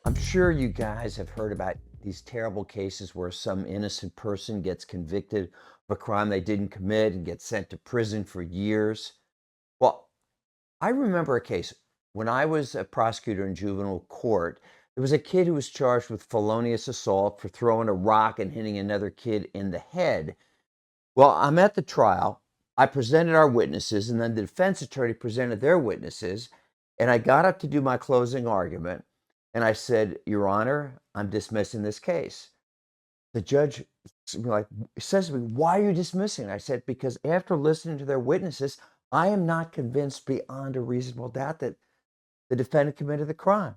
I'm sure you guys have heard about these terrible cases where some innocent person gets convicted of a crime they didn't commit and gets sent to prison for years. Well, I remember a case when I was a prosecutor in juvenile court. There was a kid who was charged with felonious assault for throwing a rock and hitting another kid in the head. Well, I'm at the trial. I presented our witnesses, and then the defense attorney presented their witnesses. And I got up to do my closing argument. And I said, Your Honor, I'm dismissing this case. The judge says to me, Why are you dismissing? I said, Because after listening to their witnesses, I am not convinced beyond a reasonable doubt that the defendant committed the crime.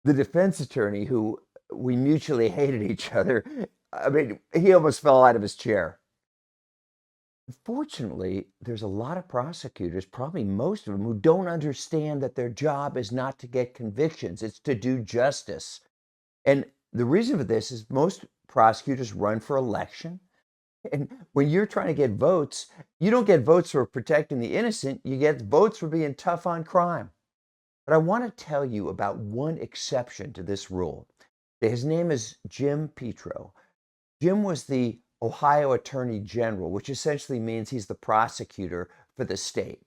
The defense attorney, who we mutually hated each other, I mean, he almost fell out of his chair. Unfortunately, there's a lot of prosecutors, probably most of them, who don't understand that their job is not to get convictions, it's to do justice. And the reason for this is most prosecutors run for election. And when you're trying to get votes, you don't get votes for protecting the innocent, you get votes for being tough on crime. But I want to tell you about one exception to this rule. His name is Jim Petro. Jim was the Ohio Attorney General, which essentially means he's the prosecutor for the state.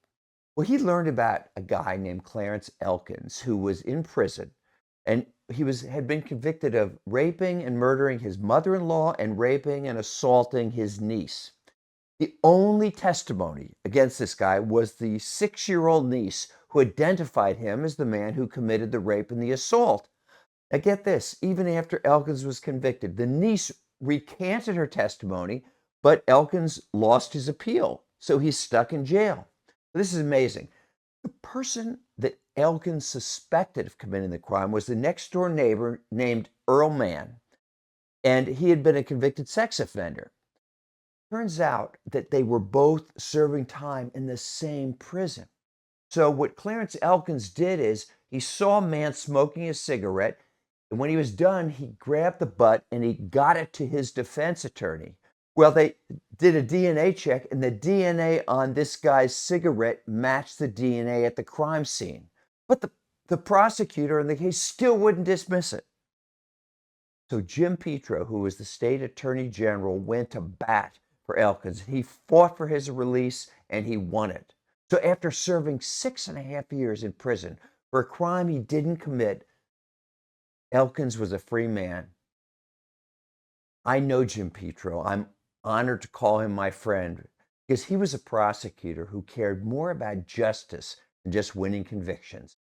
Well, he learned about a guy named Clarence Elkins who was in prison, and had been convicted of raping and murdering his mother-in-law and raping and assaulting his niece. The only testimony against this guy was the 6-year-old niece who identified him as the man who committed the rape and the assault. Now, get this, even after Elkins was convicted, the niece recanted her testimony, but Elkins lost his appeal, so he's stuck in jail. This is amazing. The person that Elkins suspected of committing the crime was the next door neighbor named Earl Mann, and he had been a convicted sex offender. Turns out that they were both serving time in the same prison. So what Clarence Elkins did is he saw a man smoking a cigarette, and when he was done, he grabbed the butt and he got it to his defense attorney. Well, they did a DNA check, and the DNA on this guy's cigarette matched the DNA at the crime scene. But the prosecutor in the case still wouldn't dismiss it. So Jim Petro, who was the state attorney general, went to bat for Elkins. He fought for his release, and he won it. So after serving 6.5 years in prison for a crime he didn't commit, Elkins was a free man. I know Jim Petro. I'm honored to call him my friend because he was a prosecutor who cared more about justice than just winning convictions.